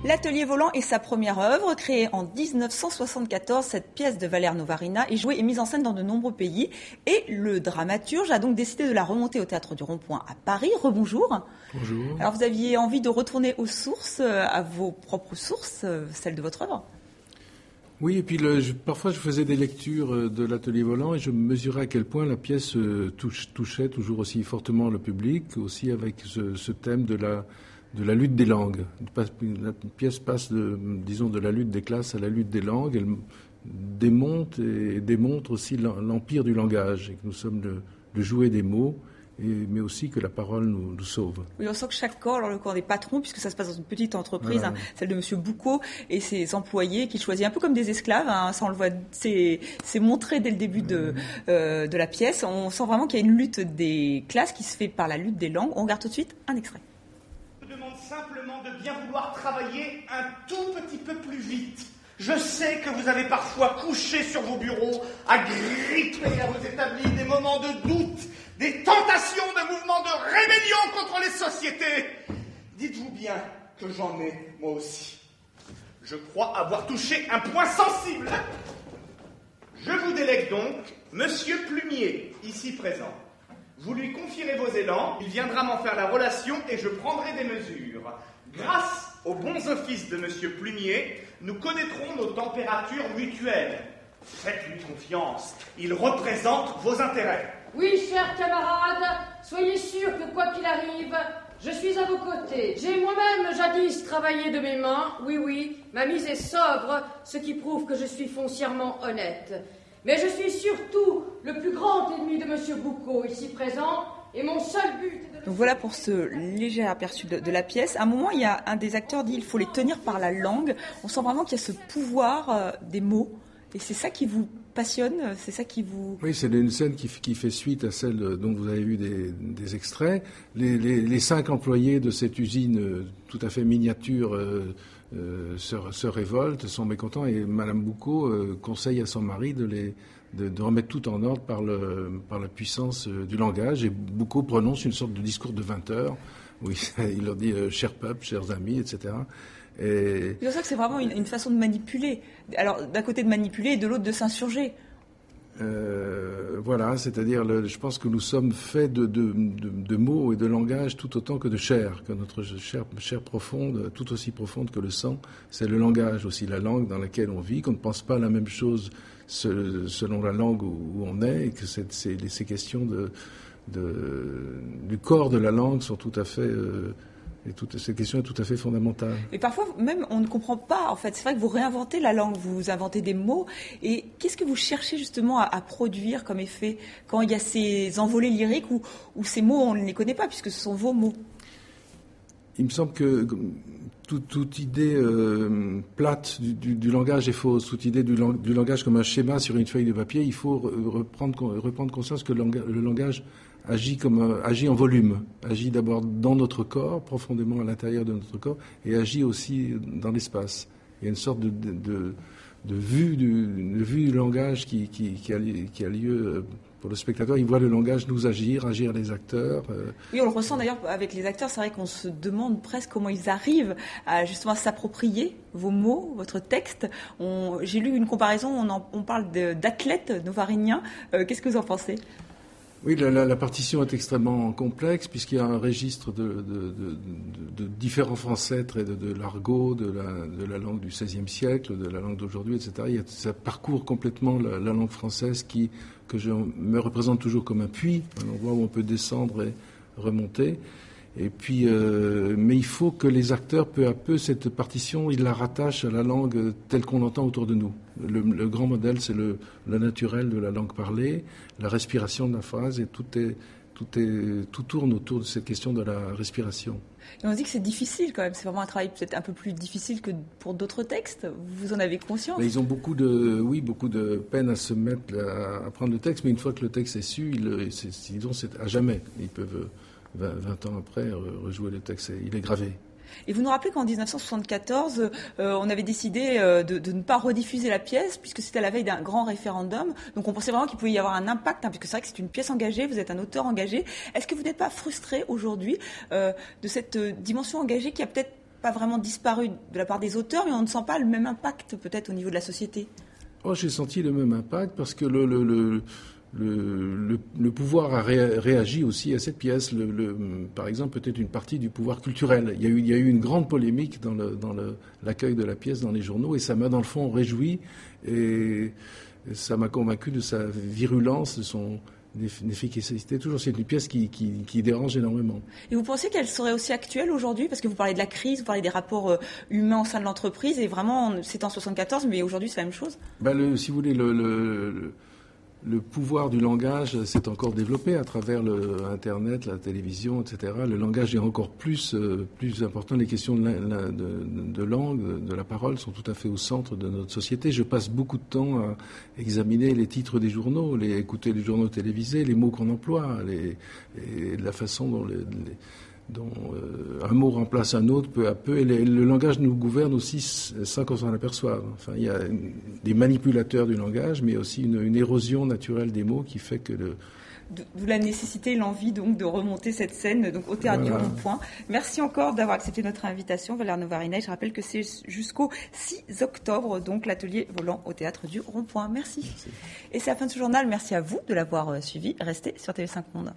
L'Atelier volant est sa première œuvre. Créée en 1974, cette pièce de Valère Novarina est jouée et mise en scène dans de nombreux pays. Et le dramaturge a donc décidé de la remonter au Théâtre du Rond-Point à Paris. Rebonjour. Bonjour. Alors vous aviez envie de retourner aux sources, à vos propres sources, celles de votre œuvre. Oui, et puis parfois je faisais des lectures de l'Atelier volant et je mesurais à quel point la pièce touchait toujours aussi fortement le public, aussi avec ce thème de la lutte des langues. La pièce passe de la lutte des classes à la lutte des langues. Elle démontre aussi l'empire du langage et que nous sommes le jouet des mots, mais aussi que la parole nous sauve. Oui, on sent que chaque corps, alors le corps des patrons, puisque ça se passe dans une petite entreprise, voilà. Celle de M. Boucaud et ses employés qu'il choisit un peu comme des esclaves, ça on le voit, c'est montré dès le début de la pièce. On sent vraiment qu'il y a une lutte des classes qui se fait par la lutte des langues. On regarde tout de suite un extrait. Je demande simplement de bien vouloir travailler un tout petit peu plus vite. Je sais que vous avez parfois couché sur vos bureaux, à gripper à vos établis des moments de doute, des tentations de mouvements de rébellion contre les sociétés. Dites-vous bien que j'en ai, moi aussi. Je crois avoir touché un point sensible. Je vous délègue donc Monsieur Plumier, ici présent. Vous lui confierez vos élans, il viendra m'en faire la relation et je prendrai des mesures. Grâce aux bons offices de Monsieur Plumier, nous connaîtrons nos températures mutuelles. Faites-lui confiance, il représente vos intérêts. Oui, chers camarades, soyez sûrs que quoi qu'il arrive, je suis à vos côtés. J'ai moi-même jadis travaillé de mes mains, oui, ma mise est sobre, ce qui prouve que je suis foncièrement honnête. Mais je suis surtout le plus grand ennemi de M. Boucaud, ici présent, et mon seul but est de... Donc voilà pour ce léger aperçu de la pièce. À un moment, il y a un des acteurs dit il faut les tenir par la langue. On sent vraiment qu'il y a ce pouvoir des mots. Et c'est ça qui vous passionne, c'est ça qui vous... Oui, c'est une scène qui fait suite à celle dont vous avez vu des extraits. Les 5 employés de cette usine tout à fait miniature se révoltent, sont mécontents, et Madame Boucaud conseille à son mari de remettre tout en ordre par la puissance du langage. Et Boucaud prononce une sorte de discours de 20 heures, où il leur dit « cher peuple, chers amis », etc. C'est pour ça que c'est vraiment une façon de manipuler. Alors, d'un côté de manipuler et de l'autre de s'insurger. Voilà, c'est-à-dire, je pense que nous sommes faits de mots et de langage tout autant que de chair, que notre chair profonde, tout aussi profonde que le sang, c'est le langage aussi, la langue dans laquelle on vit, qu'on ne pense pas la même chose selon la langue où on est, et que ces questions du corps de la langue sont tout à fait... Et toute cette question est tout à fait fondamentale. Et parfois, même, on ne comprend pas. En fait, c'est vrai que vous réinventez la langue, vous inventez des mots. Et qu'est-ce que vous cherchez justement à produire comme effet quand il y a ces envolées lyriques où ces mots, on ne les connaît pas puisque ce sont vos mots? Il me semble que toute idée plate du langage est fausse. Toute idée du langage comme un schéma sur une feuille de papier, il faut reprendre conscience que le langage agit en volume, agit d'abord dans notre corps, profondément à l'intérieur de notre corps, et agit aussi dans l'espace. Il y a une sorte de vue du langage qui a lieu pour le spectateur. Il voit le langage nous agir les acteurs. Oui, on le ressent d'ailleurs avec les acteurs. C'est vrai qu'on se demande presque comment ils arrivent à justement s'approprier vos mots, votre texte. J'ai lu une comparaison, on parle d'athlètes novariniens. Qu'est-ce que vous en pensez ? Oui, la partition est extrêmement complexe puisqu'il y a un registre de différents ancêtres et de l'argot, de la langue du XVIe siècle, de la langue d'aujourd'hui, etc. Ça parcourt complètement la langue française que je me représente toujours comme un puits, un endroit où on peut descendre et remonter. Et puis, mais il faut que les acteurs, peu à peu, cette partition, ils la rattachent à la langue telle qu'on l'entend autour de nous. Le grand modèle, c'est le naturel de la langue parlée, la respiration de la phrase, et tout tourne autour de cette question de la respiration. Et on dit que c'est difficile quand même, c'est vraiment un travail peut-être un peu plus difficile que pour d'autres textes. Vous en avez conscience? Mais ils ont beaucoup de peine à se mettre à apprendre le texte, mais une fois que le texte est su, c'est à jamais. Ils peuvent 20 ans après rejouer le texte, il est gravé. Et vous nous rappelez qu'en 1974, on avait décidé de ne pas rediffuser la pièce, puisque c'était à la veille d'un grand référendum. Donc on pensait vraiment qu'il pouvait y avoir un impact, puisque c'est vrai que c'est une pièce engagée, vous êtes un auteur engagé. Est-ce que vous n'êtes pas frustré aujourd'hui de cette dimension engagée qui a peut-être pas vraiment disparu de la part des auteurs, mais on ne sent pas le même impact peut-être au niveau de la société? J'ai senti le même impact parce que le pouvoir a réagi aussi à cette pièce. Par exemple, peut-être une partie du pouvoir culturel. Il y a eu une grande polémique dans l'accueil de la pièce dans les journaux, et ça m'a dans le fond réjoui, et ça m'a convaincu de sa virulence, de son efficacité. Toujours, c'est une pièce qui dérange énormément. Et vous pensez qu'elle serait aussi actuelle aujourd'hui? Parce que vous parlez de la crise, vous parlez des rapports humains au sein de l'entreprise, et vraiment, c'est en 74, mais aujourd'hui, c'est la même chose? Si vous voulez, le pouvoir du langage s'est encore développé à travers Internet, la télévision, etc. Le langage est encore plus important. Les questions de langue, de la parole sont tout à fait au centre de notre société. Je passe beaucoup de temps à examiner les titres des journaux, écouter les journaux télévisés, les mots qu'on emploie, et la façon dont un mot remplace un autre peu à peu, et le langage nous gouverne aussi sans qu'on s'en aperçoive. Enfin, il y a des manipulateurs du langage, mais aussi une érosion naturelle des mots qui fait que D'où la nécessité et l'envie donc de remonter cette scène donc au Théâtre du Rond-Point. Merci encore d'avoir accepté notre invitation, Valère Novarina. Je rappelle que c'est jusqu'au 6 octobre, donc l'atelier volant au Théâtre du Rond-Point. Merci. Et c'est la fin de ce journal. Merci à vous de l'avoir suivi. Restez sur TV5 Monde.